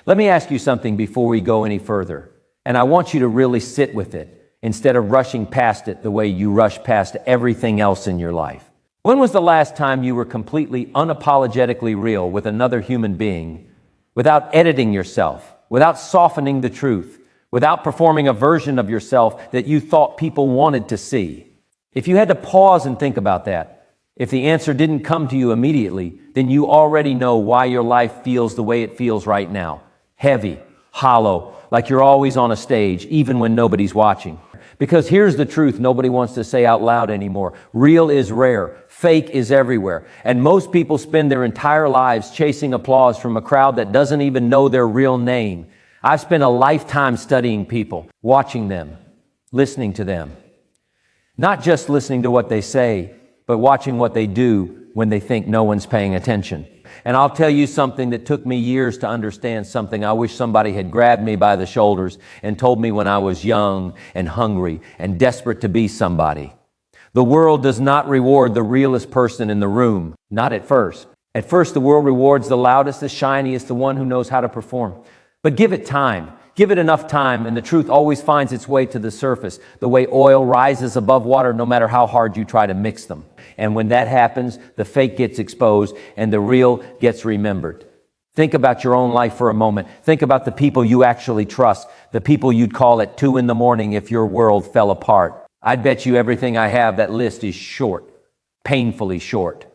Let me ask you something before we go any further, and I want you to really sit with it instead of rushing past it the way you rush past everything else in your life. When was the last time you were completely unapologetically real with another human being, without editing yourself, without softening the truth, without performing a version of yourself that you thought people wanted to see? If you had to pause and think about that, if the answer didn't come to you immediately, then you already know why your life feels the way it feels right now. Heavy, hollow, like you're always on a stage, even when nobody's watching. Because here's the truth nobody wants to say out loud anymore. Real is rare. Fake is everywhere. And most people spend their entire lives chasing applause from a crowd that doesn't even know their real name. I've spent a lifetime studying people, watching them, listening to them. Not just listening to what they say, but watching what they do when they think no one's paying attention. And I'll tell you something that took me years to understand, something I wish somebody had grabbed me by the shoulders and told me when I was young and hungry and desperate to be somebody. The world does not reward the realest person in the room, not at first. At first, the world rewards the loudest, the shiniest, the one who knows how to perform. But give it time. Give it enough time, and the truth always finds its way to the surface, the way oil rises above water no matter how hard you try to mix them. And when that happens, the fake gets exposed and the real gets remembered. Think about your own life for a moment. Think about the people you actually trust, the people you'd call at 2 a.m. if your world fell apart. I'd bet you everything I have, that list is short, painfully short.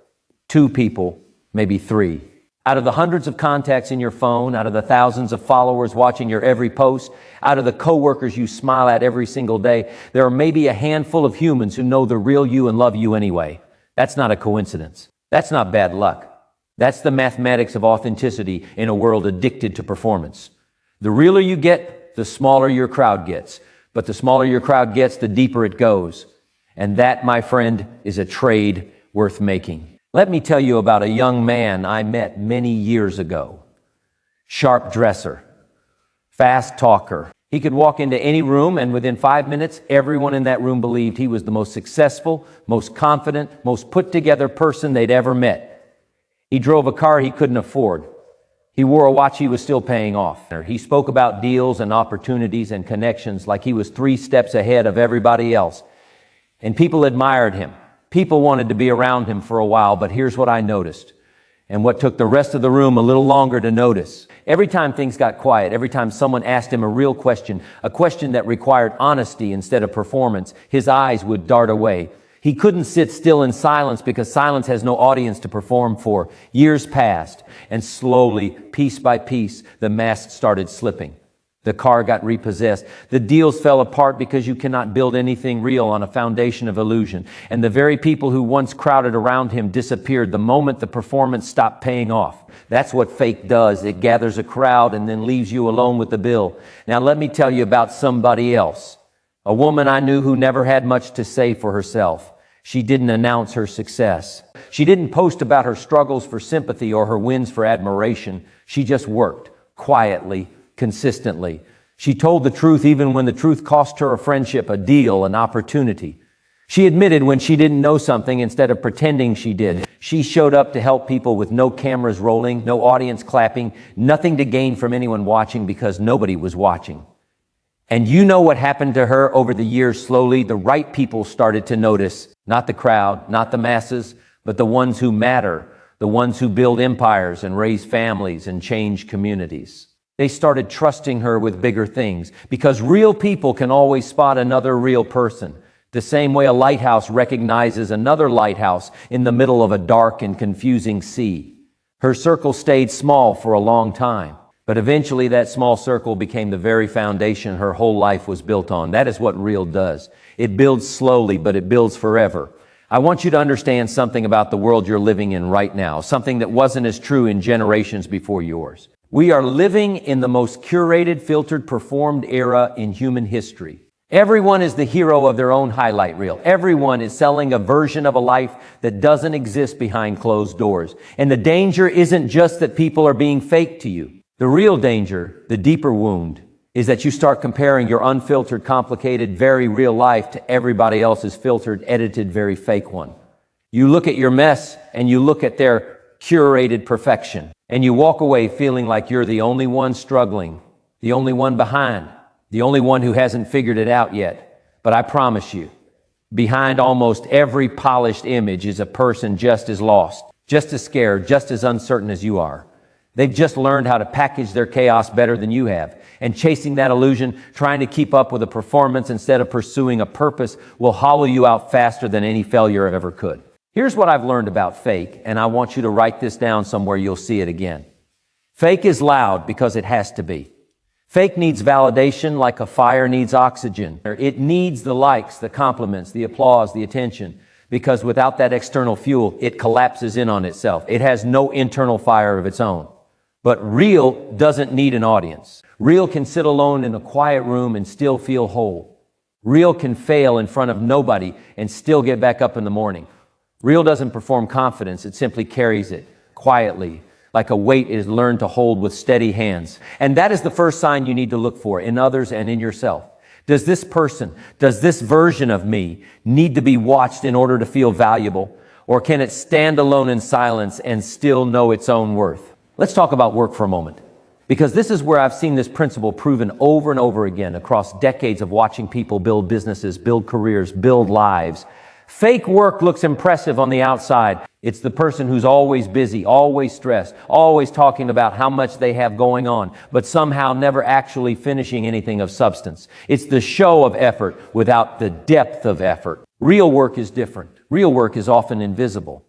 2 people, maybe 3. Out of the hundreds of contacts in your phone, out of the thousands of followers watching your every post, out of the coworkers you smile at every single day, there are maybe a handful of humans who know the real you and love you anyway. That's not a coincidence. That's not bad luck. That's the mathematics of authenticity in a world addicted to performance. The realer you get, the smaller your crowd gets. But the smaller your crowd gets, the deeper it goes. And that, my friend, is a trade worth making. Let me tell you about a young man I met many years ago. Sharp dresser, fast talker. He could walk into any room and within 5 minutes, everyone in that room believed he was the most successful, most confident, most put together person they'd ever met. He drove a car he couldn't afford. He wore a watch he was still paying off. He spoke about deals and opportunities and connections like he was 3 steps ahead of everybody else. And people admired him. People wanted to be around him for a while, but here's what I noticed, and what took the rest of the room a little longer to notice. Every time things got quiet, every time someone asked him a real question, a question that required honesty instead of performance, his eyes would dart away. He couldn't sit still in silence because silence has no audience to perform for. Years passed, and slowly, piece by piece, the mask started slipping. The car got repossessed. The deals fell apart because you cannot build anything real on a foundation of illusion. And the very people who once crowded around him disappeared the moment the performance stopped paying off. That's what fake does. It gathers a crowd and then leaves you alone with the bill. Now let me tell you about somebody else. A woman I knew who never had much to say for herself. She didn't announce her success. She didn't post about her struggles for sympathy or her wins for admiration. She just worked quietly, consistently. She told the truth even when the truth cost her a friendship, a deal, an opportunity. She admitted when she didn't know something instead of pretending she did. She showed up to help people with no cameras rolling, no audience clapping, nothing to gain from anyone watching because nobody was watching. And you know what happened to her over the years? Slowly, the right people started to notice, not the crowd, not the masses, but the ones who matter, the ones who build empires and raise families and change communities. They started trusting her with bigger things because real people can always spot another real person, the same way a lighthouse recognizes another lighthouse in the middle of a dark and confusing sea. Her circle stayed small for a long time, but eventually that small circle became the very foundation her whole life was built on. That is what real does. It builds slowly, but it builds forever. I want you to understand something about the world you're living in right now, something that wasn't as true in generations before yours. We are living in the most curated, filtered, performed era in human history. Everyone is the hero of their own highlight reel. Everyone is selling a version of a life that doesn't exist behind closed doors. And the danger isn't just that people are being fake to you. The real danger, the deeper wound, is that you start comparing your unfiltered, complicated, very real life to everybody else's filtered, edited, very fake one. You look at your mess and you look at their curated perfection. And you walk away feeling like you're the only one struggling, the only one behind, the only one who hasn't figured it out yet. But I promise you, behind almost every polished image is a person just as lost, just as scared, just as uncertain as you are. They've just learned how to package their chaos better than you have. And chasing that illusion, trying to keep up with a performance instead of pursuing a purpose, will hollow you out faster than any failure ever could. Here's what I've learned about fake, and I want you to write this down somewhere you'll see it again. Fake is loud because it has to be. Fake needs validation like a fire needs oxygen. It needs the likes, the compliments, the applause, the attention, because without that external fuel, it collapses in on itself. It has no internal fire of its own. But real doesn't need an audience. Real can sit alone in a quiet room and still feel whole. Real can fail in front of nobody and still get back up in the morning. Real doesn't perform confidence, it simply carries it quietly, like a weight it is learned to hold with steady hands. And that is the first sign you need to look for in others and in yourself. Does this person, does this version of me need to be watched in order to feel valuable? Or can it stand alone in silence and still know its own worth? Let's talk about work for a moment, because this is where I've seen this principle proven over and over again across decades of watching people build businesses, build careers, build lives. Fake work looks impressive on the outside. It's the person who's always busy, always stressed, always talking about how much they have going on, but somehow never actually finishing anything of substance. It's the show of effort without the depth of effort. Real work is different. Real work is often invisible.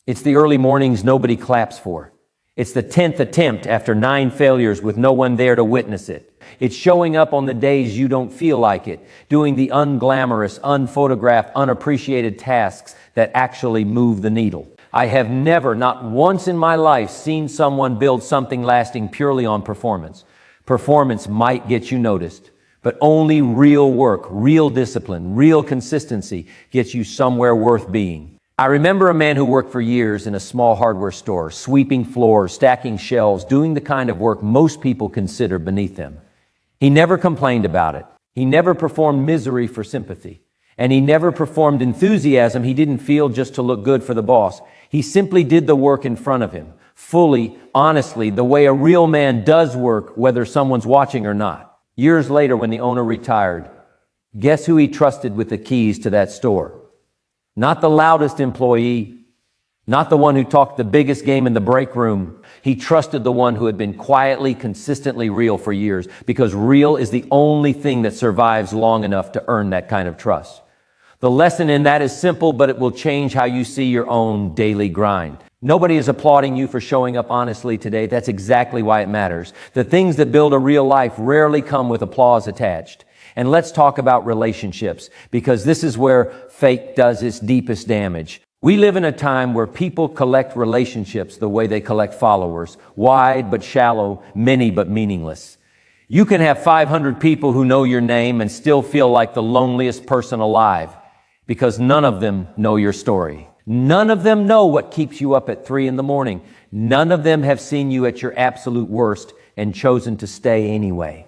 It's the early mornings nobody claps for. It's the 10th attempt after 9 failures with no one there to witness it. It's showing up on the days you don't feel like it, doing the unglamorous, unphotographed, unappreciated tasks that actually move the needle. I have never, not once in my life, seen someone build something lasting purely on performance. Performance might get you noticed, but only real work, real discipline, real consistency gets you somewhere worth being. I remember a man who worked for years in a small hardware store, sweeping floors, stacking shelves, doing the kind of work most people consider beneath them. He never complained about it. He never performed misery for sympathy. And he never performed enthusiasm he didn't feel just to look good for the boss. He simply did the work in front of him, fully, honestly, the way a real man does work, whether someone's watching or not. Years later, when the owner retired, guess who he trusted with the keys to that store? Not the loudest employee, not the one who talked the biggest game in the break room. He trusted the one who had been quietly, consistently real for years, because real is the only thing that survives long enough to earn that kind of trust. The lesson in that is simple, but it will change how you see your own daily grind. Nobody is applauding you for showing up honestly today. That's exactly why it matters. The things that build a real life rarely come with applause attached. And let's talk about relationships, because this is where fake does its deepest damage. We live in a time where people collect relationships the way they collect followers, wide but shallow, many but meaningless. You can have 500 people who know your name and still feel like the loneliest person alive, because none of them know your story. None of them know what keeps you up at 3 a.m. None of them have seen you at your absolute worst and chosen to stay anyway.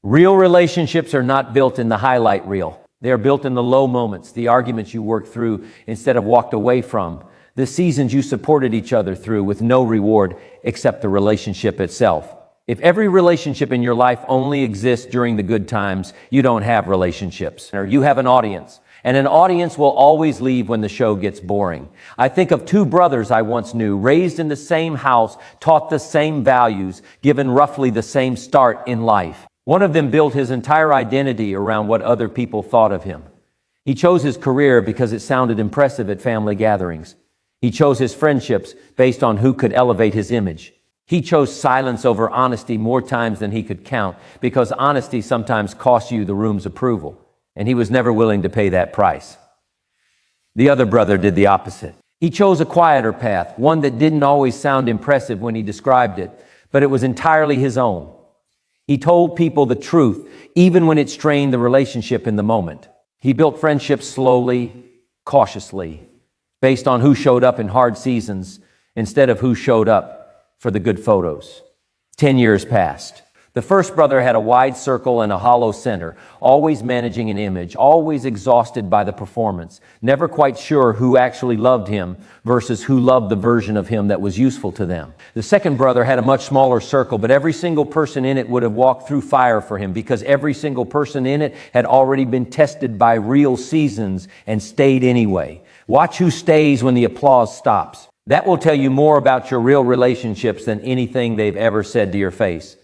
Real relationships are not built in the highlight reel. They are built in the low moments, the arguments you worked through instead of walked away from, the seasons you supported each other through with no reward except the relationship itself. If every relationship in your life only exists during the good times, you don't have relationships. Or you have an audience, and an audience will always leave when the show gets boring. I think of 2 brothers I once knew, raised in the same house, taught the same values, given roughly the same start in life. One of them built his entire identity around what other people thought of him. He chose his career because it sounded impressive at family gatherings. He chose his friendships based on who could elevate his image. He chose silence over honesty more times than he could count, because honesty sometimes costs you the room's approval, and he was never willing to pay that price. The other brother did the opposite. He chose a quieter path, one that didn't always sound impressive when he described it, but it was entirely his own. He told people the truth, even when it strained the relationship in the moment. He built friendships slowly, cautiously, based on who showed up in hard seasons instead of who showed up for the good photos. 10 years passed. The first brother had a wide circle and a hollow center, always managing an image, always exhausted by the performance, never quite sure who actually loved him versus who loved the version of him that was useful to them. The second brother had a much smaller circle, but every single person in it would have walked through fire for him because every single person in it had already been tested by real seasons and stayed anyway. Watch who stays when the applause stops. That will tell you more about your real relationships than anything they've ever said to your face.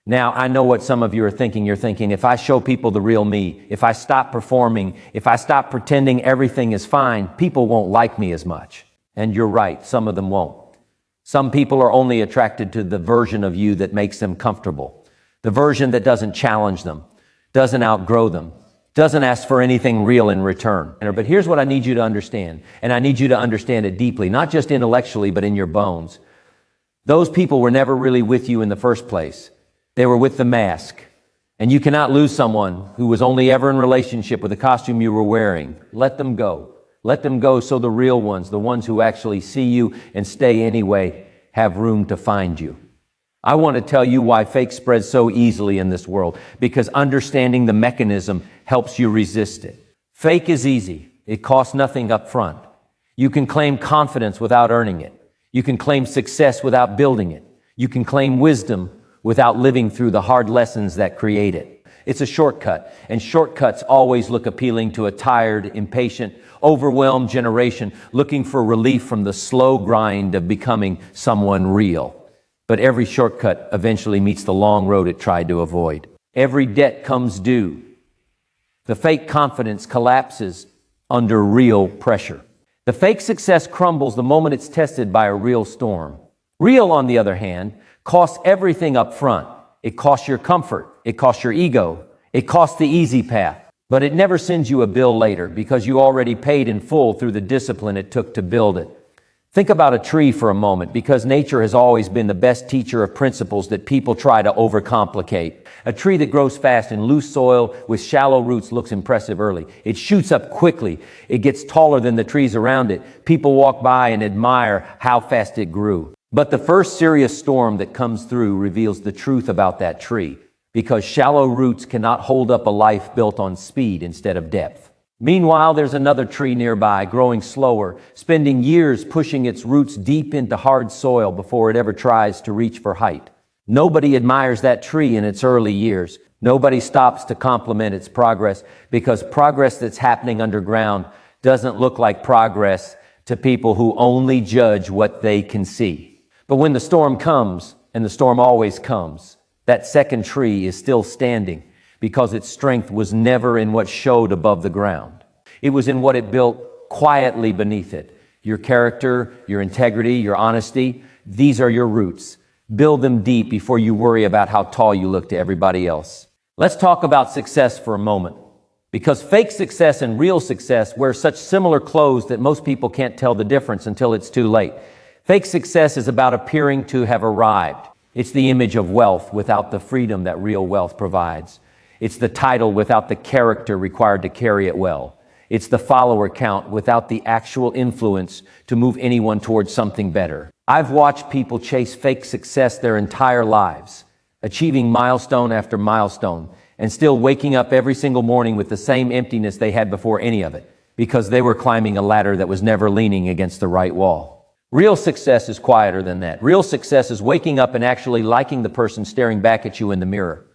Now, I know what some of you are thinking. You're thinking, if I show people the real me, if I stop performing, if I stop pretending everything is fine, people won't like me as much. And you're right, some of them won't. Some people are only attracted to the version of you that makes them comfortable, the version that doesn't challenge them, doesn't outgrow them, doesn't ask for anything real in return. But here's what I need you to understand, and I need you to understand it deeply, not just intellectually, but in your bones. Those people were never really with you in the first place. They were with the mask. And you cannot lose someone who was only ever in relationship with the costume you were wearing. Let them go. Let them go so the real ones, the ones who actually see you and stay anyway, have room to find you. I want to tell you why fake spreads so easily in this world, because understanding the mechanism helps you resist it. Fake is easy. It costs nothing up front. You can claim confidence without earning it. You can claim success without building it. You can claim wisdom without living through the hard lessons that create it. It's a shortcut, and shortcuts always look appealing to a tired, impatient, overwhelmed generation looking for relief from the slow grind of becoming someone real. But every shortcut eventually meets the long road it tried to avoid. Every debt comes due. The fake confidence collapses under real pressure. The fake success crumbles the moment it's tested by a real storm. Real, on the other hand, costs everything up front. It costs your comfort. It costs your ego. It costs the easy path. But it never sends you a bill later because you already paid in full through the discipline it took to build it. Think about a tree for a moment, because nature has always been the best teacher of principles that people try to overcomplicate. A tree that grows fast in loose soil with shallow roots looks impressive early. It shoots up quickly. It gets taller than the trees around it. People walk by and admire how fast it grew. But the first serious storm that comes through reveals the truth about that tree, because shallow roots cannot hold up a life built on speed instead of depth. Meanwhile, there's another tree nearby, growing slower, spending years pushing its roots deep into hard soil before it ever tries to reach for height. Nobody admires that tree in its early years. Nobody stops to compliment its progress, because progress that's happening underground doesn't look like progress to people who only judge what they can see. But when the storm comes, and the storm always comes, that second tree is still standing, because its strength was never in what showed above the ground. It was in what it built quietly beneath it. Your character, your integrity, your honesty, these are your roots. Build them deep before you worry about how tall you look to everybody else. Let's talk about success for a moment, because fake success and real success wear such similar clothes that most people can't tell the difference until it's too late. Fake success is about appearing to have arrived. It's the image of wealth without the freedom that real wealth provides. It's the title without the character required to carry it well. It's the follower count without the actual influence to move anyone towards something better. I've watched people chase fake success their entire lives, achieving milestone after milestone, and still waking up every single morning with the same emptiness they had before any of it, because they were climbing a ladder that was never leaning against the right wall. Real success is quieter than that. Real success is waking up and actually liking the person staring back at you in the mirror.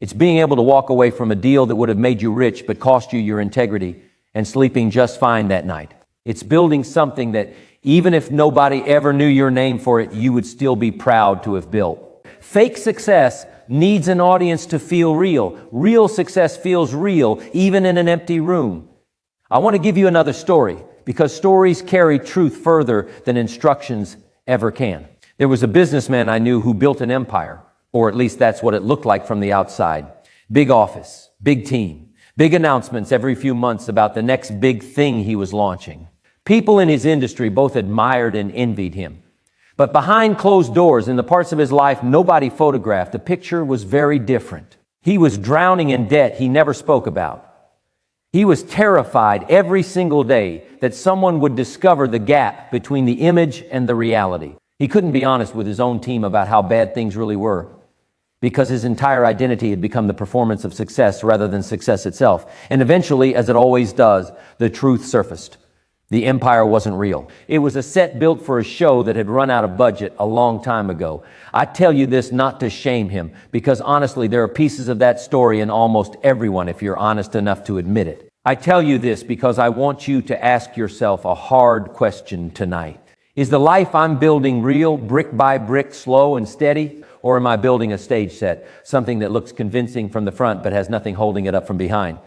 It's being able to walk away from a deal that would have made you rich but cost you your integrity and sleeping just fine that night. It's building something that even if nobody ever knew your name for it, you would still be proud to have built. Fake success needs an audience to feel real. Real success feels real even in an empty room. I want to give you another story, because stories carry truth further than instructions ever can. There was a businessman I knew who built an empire, or at least that's what it looked like from the outside. Big office, big team, big announcements every few months about the next big thing he was launching. People in his industry both admired and envied him. But behind closed doors, in the parts of his life nobody photographed, the picture was very different. He was drowning in debt he never spoke about. He was terrified every single day that someone would discover the gap between the image and the reality. He couldn't be honest with his own team about how bad things really were, because his entire identity had become the performance of success rather than success itself. And eventually, as it always does, the truth surfaced. The empire wasn't real. It was a set built for a show that had run out of budget a long time ago. I tell you this not to shame him, because honestly, there are pieces of that story in almost everyone if you're honest enough to admit it. I tell you this because I want you to ask yourself a hard question tonight. Is the life I'm building real, brick by brick, slow and steady? Or am I building a stage set, something that looks convincing from the front but has nothing holding it up from behind?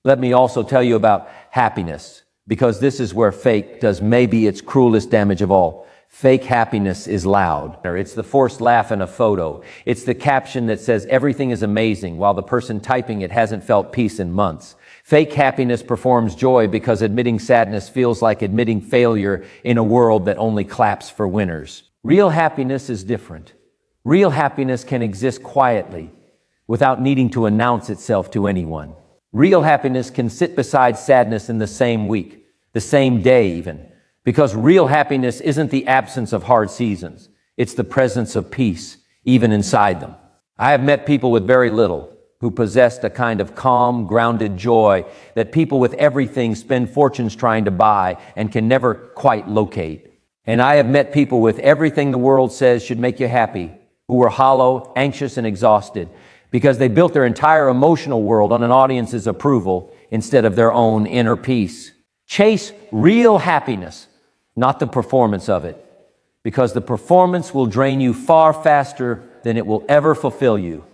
Let me also tell you about happiness, because this is where fake does maybe its cruelest damage of all. Fake happiness is loud. It's the forced laugh in a photo. It's the caption that says everything is amazing while the person typing it hasn't felt peace in months. Fake happiness performs joy because admitting sadness feels like admitting failure in a world that only claps for winners. Real happiness is different. Real happiness can exist quietly without needing to announce itself to anyone. Real happiness can sit beside sadness in the same week, the same day even, because real happiness isn't the absence of hard seasons. It's the presence of peace, even inside them. I have met people with very little who possessed a kind of calm, grounded joy that people with everything spend fortunes trying to buy and can never quite locate. And I have met people with everything the world says should make you happy, who were hollow, anxious, and exhausted because they built their entire emotional world on an audience's approval instead of their own inner peace. Chase real happiness, not the performance of it, because the performance will drain you far faster than it will ever fulfill you.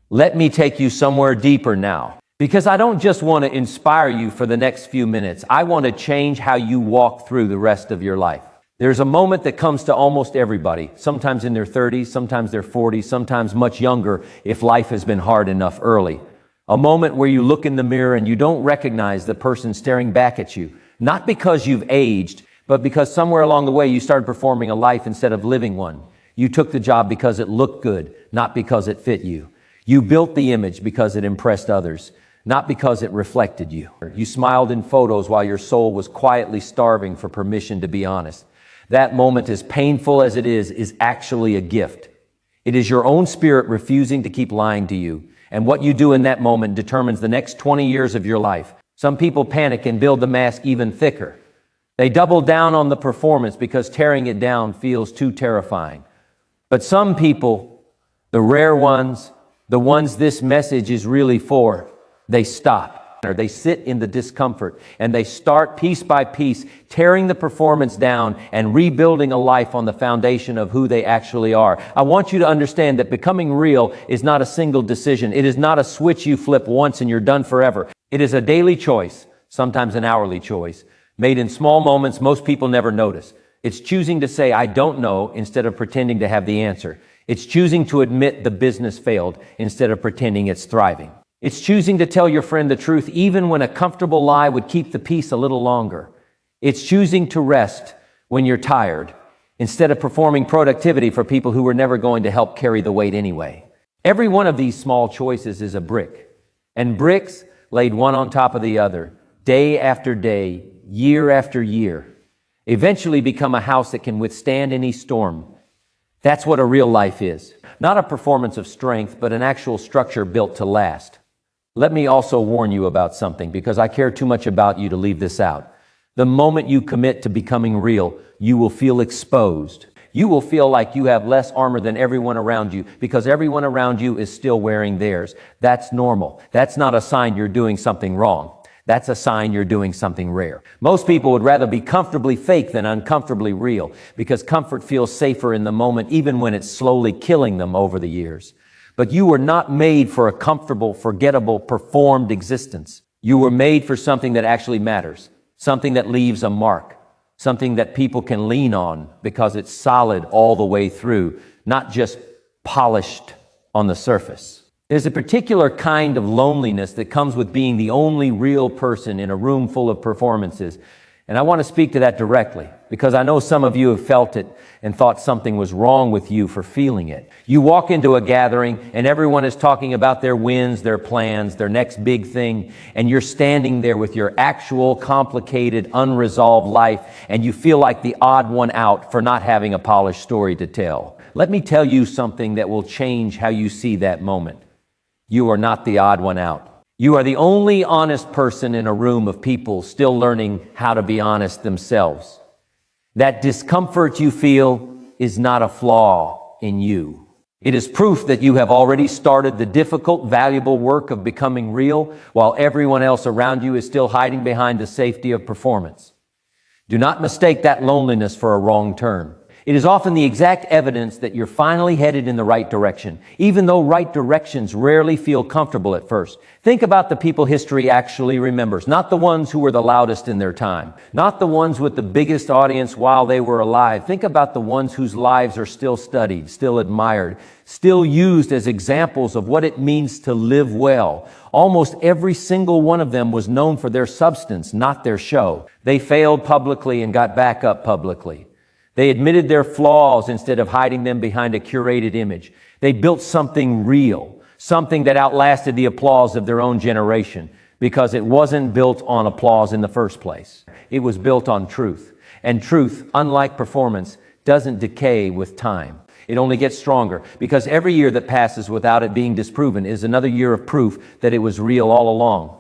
Let me take you somewhere deeper now, because I don't just want to inspire you for the next few minutes. I want to change how you walk through the rest of your life. There's a moment that comes to almost everybody, sometimes in their 30s, sometimes their 40s, sometimes much younger if life has been hard enough early. A moment where you look in the mirror and you don't recognize the person staring back at you, not because you've aged, but because somewhere along the way you started performing a life instead of living one. You took the job because it looked good, not because it fit you. You built the image because it impressed others, not because it reflected you. You smiled in photos while your soul was quietly starving for permission to be honest. That moment, as painful as it is actually a gift. It is your own spirit refusing to keep lying to you. And what you do in that moment determines the next 20 years of your life. Some people panic and build the mask even thicker. They double down on the performance because tearing it down feels too terrifying. But some people, the rare ones, the ones this message is really for, they stop. Or they sit in the discomfort and they start piece by piece tearing the performance down and rebuilding a life on the foundation of who they actually are. I want you to understand that becoming real is not a single decision. It is not a switch you flip once and you're done forever. It is a daily choice, sometimes an hourly choice, made in small moments most people never notice. It's choosing to say, I don't know, instead of pretending to have the answer. It's choosing to admit the business failed instead of pretending it's thriving. It's choosing to tell your friend the truth even when a comfortable lie would keep the peace a little longer. It's choosing to rest when you're tired instead of performing productivity for people who were never going to help carry the weight anyway. Every one of these small choices is a brick, and bricks laid one on top of the other, day after day, year after year, eventually become a house that can withstand any storm. That's what a real life is. Not a performance of strength, but an actual structure built to last. Let me also warn you about something, because I care too much about you to leave this out. The moment you commit to becoming real, you will feel exposed. You will feel like you have less armor than everyone around you, because everyone around you is still wearing theirs. That's normal. That's not a sign you're doing something wrong. That's a sign you're doing something rare. Most people would rather be comfortably fake than uncomfortably real, because comfort feels safer in the moment, even when it's slowly killing them over the years. But you were not made for a comfortable, forgettable, performed existence. You were made for something that actually matters, something that leaves a mark, something that people can lean on because it's solid all the way through, not just polished on the surface. There's a particular kind of loneliness that comes with being the only real person in a room full of performances. And I want to speak to that directly, because I know some of you have felt it and thought something was wrong with you for feeling it. You walk into a gathering and everyone is talking about their wins, their plans, their next big thing, and you're standing there with your actual complicated, unresolved life, and you feel like the odd one out for not having a polished story to tell. let me tell you something that will change how you see that moment. You are not the odd one out. You are the only honest person in a room of people still learning how to be honest themselves. That discomfort you feel is not a flaw in you. It is proof that you have already started the difficult, valuable work of becoming real while everyone else around you is still hiding behind the safety of performance. Do not mistake that loneliness for a wrong turn. It is often the exact evidence that you're finally headed in the right direction, even though right directions rarely feel comfortable at first. Think about the people history actually remembers, not the ones who were the loudest in their time, not the ones with the biggest audience while they were alive. Think about the ones whose lives are still studied, still admired, still used as examples of what it means to live well. Almost every single one of them was known for their substance, not their show. They failed publicly and got back up publicly. They admitted their flaws instead of hiding them behind a curated image. They built something real, something that outlasted the applause of their own generation, because it wasn't built on applause in the first place. It was built on truth. And truth, unlike performance, doesn't decay with time. It only gets stronger, because every year that passes without it being disproven is another year of proof that it was real all along.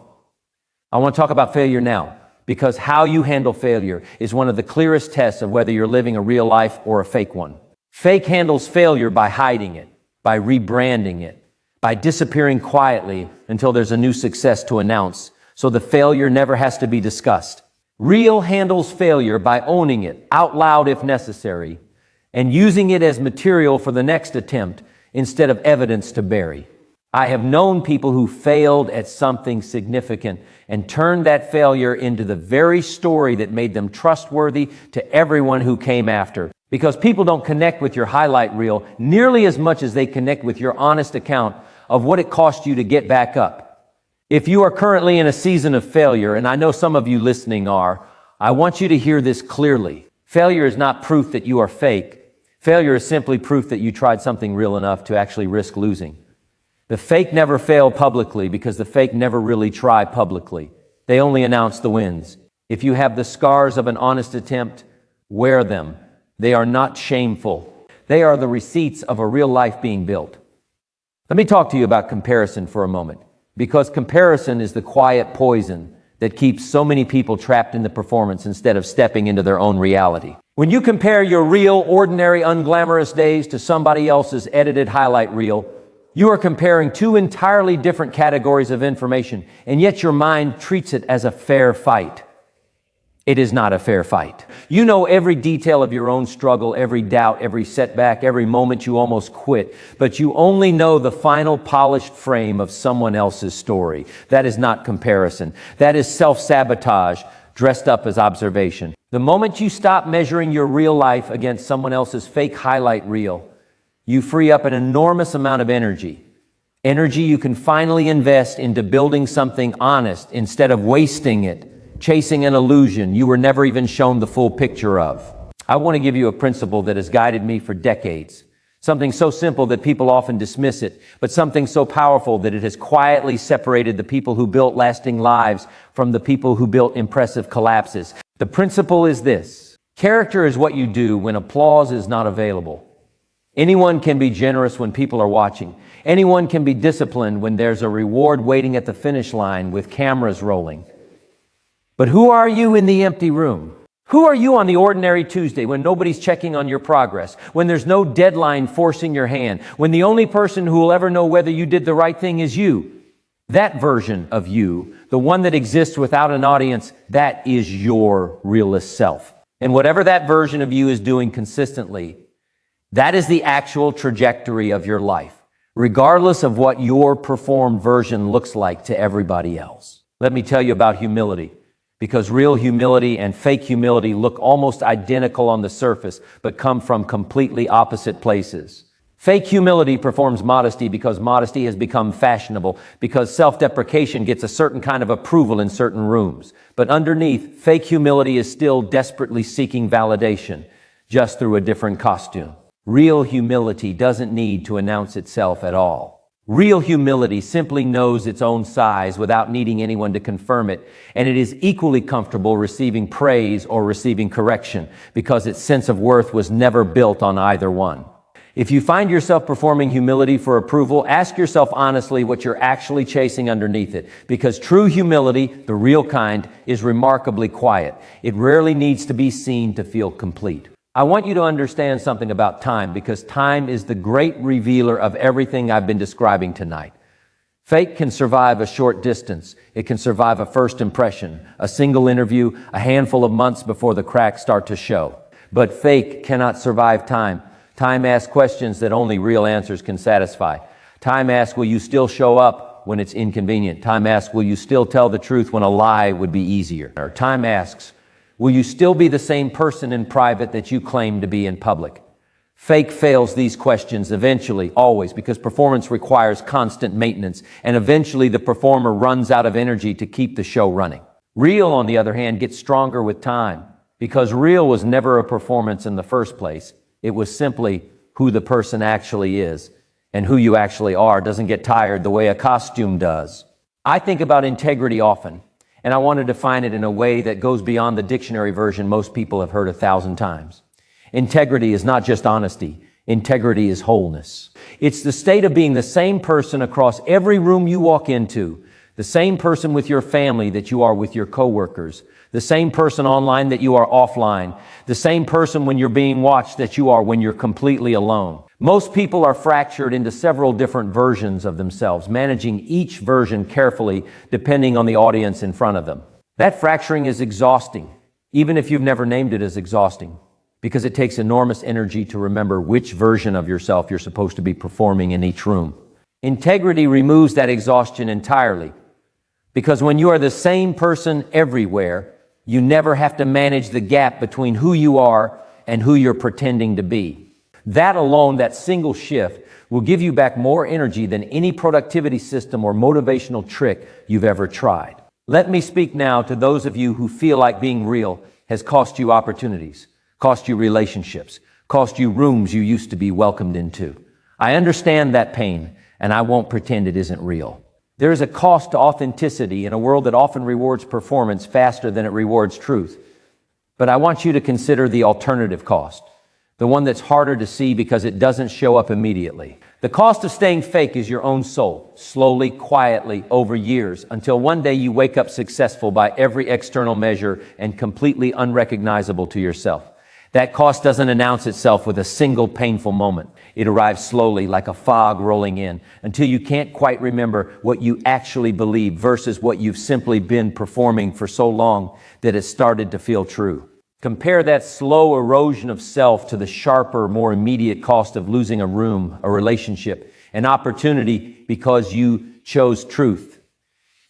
I want to talk about failure now, because how you handle failure is one of the clearest tests of whether you're living a real life or a fake one. Fake handles failure by hiding it, by rebranding it, by disappearing quietly until there's a new success to announce, so the failure never has to be discussed. Real handles failure by owning it out loud if necessary, and using it as material for the next attempt instead of evidence to bury. I have known people who failed at something significant and turned that failure into the very story that made them trustworthy to everyone who came after. Because people don't connect with your highlight reel nearly as much as they connect with your honest account of what it cost you to get back up. If you are currently in a season of failure, and I know some of you listening are, I want you to hear this clearly. Failure is not proof that you are fake. Failure is simply proof that you tried something real enough to actually risk losing. The fake never fail publicly because the fake never really try publicly. They only announce the wins. If you have the scars of an honest attempt, wear them. They are not shameful. They are the receipts of a real life being built. Let me talk to you about comparison for a moment, because comparison is the quiet poison that keeps so many people trapped in the performance instead of stepping into their own reality. When you compare your real, ordinary, unglamorous days to somebody else's edited highlight reel, you are comparing two entirely different categories of information, and yet your mind treats it as a fair fight. It is not a fair fight. You know every detail of your own struggle, every doubt, every setback, every moment you almost quit, but you only know the final polished frame of someone else's story. That is not comparison. That is self-sabotage dressed up as observation. The moment you stop measuring your real life against someone else's fake highlight reel, you free up an enormous amount of energy. Energy you can finally invest into building something honest instead of wasting it, chasing an illusion you were never even shown the full picture of. I want to give you a principle that has guided me for decades. Something so simple that people often dismiss it, but something so powerful that it has quietly separated the people who built lasting lives from the people who built impressive collapses. The principle is this: character is what you do when applause is not available. Anyone can be generous when people are watching. Anyone can be disciplined when there's a reward waiting at the finish line with cameras rolling. But who are you in the empty room? Who are you on the ordinary Tuesday when nobody's checking on your progress, when there's no deadline forcing your hand, when the only person who will ever know whether you did the right thing is you? That version of you, the one that exists without an audience, that is your realest self. And whatever that version of you is doing consistently, that is the actual trajectory of your life, regardless of what your performed version looks like to everybody else. Let me tell you about humility, because real humility and fake humility look almost identical on the surface, but come from completely opposite places. Fake humility performs modesty because modesty has become fashionable, because self-deprecation gets a certain kind of approval in certain rooms. But underneath, fake humility is still desperately seeking validation, just through a different costume. Real humility doesn't need to announce itself at all. Real humility simply knows its own size without needing anyone to confirm it, and it is equally comfortable receiving praise or receiving correction because its sense of worth was never built on either one. If you find yourself performing humility for approval, ask yourself honestly what you're actually chasing underneath it. Because true humility, the real kind, is remarkably quiet. It rarely needs to be seen to feel complete. I want you to understand something about time, because time is the great revealer of everything I've been describing tonight. Fake can survive a short distance. It can survive a first impression, a single interview, a handful of months before the cracks start to show. But fake cannot survive time. Time asks questions that only real answers can satisfy. Time asks, will you still show up when it's inconvenient? Time asks, will you still tell the truth when a lie would be easier? Or time asks, will you still be the same person in private that you claim to be in public? Fake fails these questions eventually, always, because performance requires constant maintenance, and eventually the performer runs out of energy to keep the show running. Real, on the other hand, gets stronger with time, because real was never a performance in the first place. It was simply who the person actually is, and who you actually are doesn't get tired the way a costume does. I think about integrity often, and I want to define it in a way that goes beyond the dictionary version most people have heard 1,000 times. Integrity is not just honesty. Integrity is wholeness. It's the state of being the same person across every room you walk into, the same person with your family that you are with your coworkers, the same person online that you are offline, the same person when you're being watched that you are when you're completely alone. Most people are fractured into several different versions of themselves, managing each version carefully depending on the audience in front of them. That fracturing is exhausting, even if you've never named it as exhausting, because it takes enormous energy to remember which version of yourself you're supposed to be performing in each room. Integrity removes that exhaustion entirely, because when you are the same person everywhere, you never have to manage the gap between who you are and who you're pretending to be. That alone, that single shift, will give you back more energy than any productivity system or motivational trick you've ever tried. Let me speak now to those of you who feel like being real has cost you opportunities, cost you relationships, cost you rooms you used to be welcomed into. I understand that pain, and I won't pretend it isn't real. There is a cost to authenticity in a world that often rewards performance faster than it rewards truth. But I want you to consider the alternative cost, the one that's harder to see because it doesn't show up immediately. The cost of staying fake is your own soul, slowly, quietly, over years, until one day you wake up successful by every external measure and completely unrecognizable to yourself. That cost doesn't announce itself with a single painful moment. It arrives slowly, like a fog rolling in, until you can't quite remember what you actually believe versus what you've simply been performing for so long that it started to feel true. Compare that slow erosion of self to the sharper, more immediate cost of losing a room, a relationship, an opportunity because you chose truth.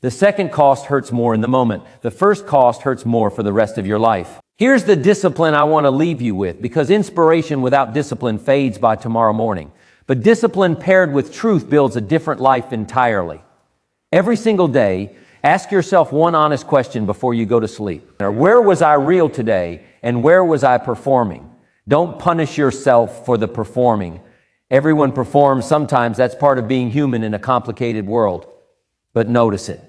The second cost hurts more in the moment. The first cost hurts more for the rest of your life. Here's the discipline I want to leave you with, because inspiration without discipline fades by tomorrow morning. But discipline paired with truth builds a different life entirely. Every single day, ask yourself one honest question before you go to sleep. Where was I real today, and where was I performing? Don't punish yourself for the performing. Everyone performs sometimes. That's part of being human in a complicated world. But notice it.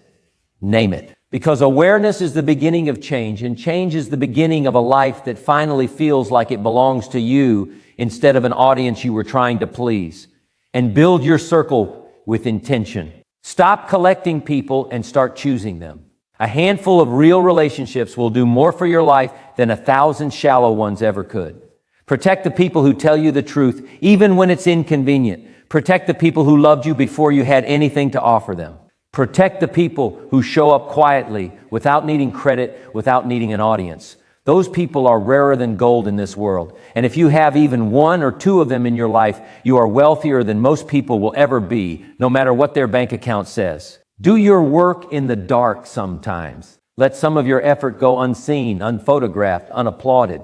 Name it. Because awareness is the beginning of change, and change is the beginning of a life that finally feels like it belongs to you instead of an audience you were trying to please. And build your circle with intention. Stop collecting people and start choosing them. A handful of real relationships will do more for your life than 1,000 shallow ones ever could. Protect the people who tell you the truth, even when it's inconvenient. Protect the people who loved you before you had anything to offer them. Protect the people who show up quietly, without needing credit, without needing an audience. Those people are rarer than gold in this world. And if you have even one or two of them in your life, you are wealthier than most people will ever be, no matter what their bank account says. Do your work in the dark sometimes. Let some of your effort go unseen, unphotographed, unapplauded.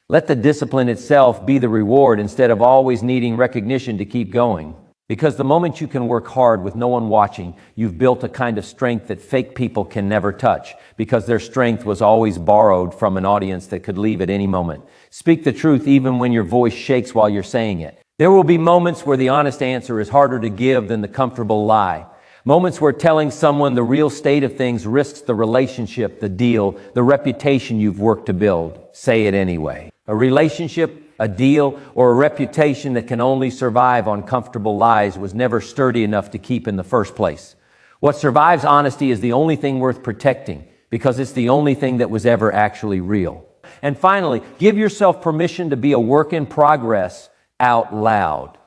Let the discipline itself be the reward instead of always needing recognition to keep going. Because the moment you can work hard with no one watching, you've built a kind of strength that fake people can never touch, because their strength was always borrowed from an audience that could leave at any moment. Speak the truth even when your voice shakes while you're saying it. There will be moments where the honest answer is harder to give than the comfortable lie. Moments where telling someone the real state of things risks the relationship, the deal, the reputation you've worked to build. Say it anyway. A relationship, a deal, or a reputation that can only survive on comfortable lies was never sturdy enough to keep in the first place. What survives honesty is the only thing worth protecting, because it's the only thing that was ever actually real. And finally, give yourself permission to be a work in progress out loud.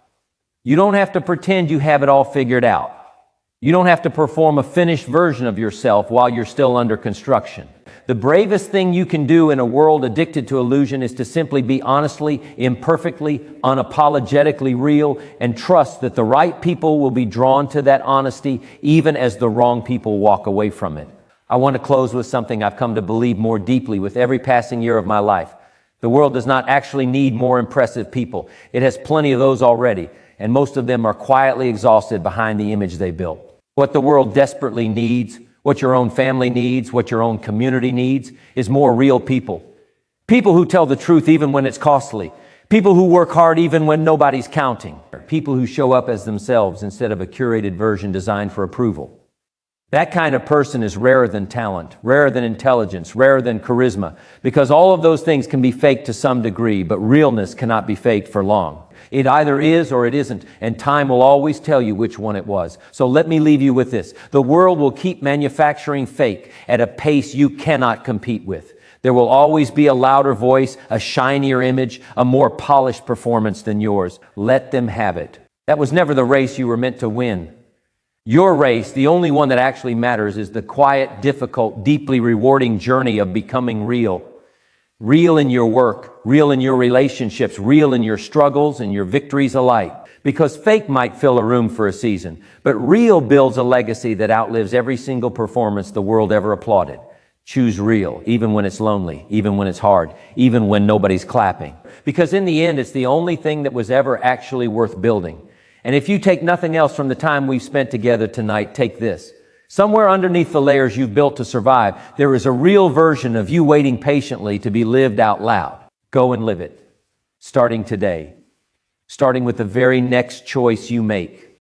You don't have to pretend you have it all figured out. You don't have to perform a finished version of yourself while you're still under construction. The bravest thing you can do in a world addicted to illusion is to simply be honestly, imperfectly, unapologetically real, and trust that the right people will be drawn to that honesty even as the wrong people walk away from it. I want to close with something I've come to believe more deeply with every passing year of my life. The world does not actually need more impressive people. It has plenty of those already, and most of them are quietly exhausted behind the image they built. What the world desperately needs, what your own family needs, what your own community needs, is more real people. People who tell the truth even when it's costly. People who work hard even when nobody's counting. People who show up as themselves instead of a curated version designed for approval. That kind of person is rarer than talent, rarer than intelligence, rarer than charisma, because all of those things can be faked to some degree, but realness cannot be faked for long. It either is or it isn't, and time will always tell you which one it was. So let me leave you with this. The world will keep manufacturing fake at a pace you cannot compete with. There will always be a louder voice, a shinier image, a more polished performance than yours. Let them have it. That was never the race you were meant to win. Your race, the only one that actually matters, is the quiet, difficult, deeply rewarding journey of becoming real. Real in your work, real in your relationships, real in your struggles and your victories alike. Because fake might fill a room for a season, but real builds a legacy that outlives every single performance the world ever applauded. Choose real, even when it's lonely, even when it's hard, even when nobody's clapping. Because in the end, it's the only thing that was ever actually worth building. And if you take nothing else from the time we've spent together tonight, take this. Somewhere underneath the layers you've built to survive, there is a real version of you waiting patiently to be lived out loud. Go and live it. Starting today. Starting with the very next choice you make.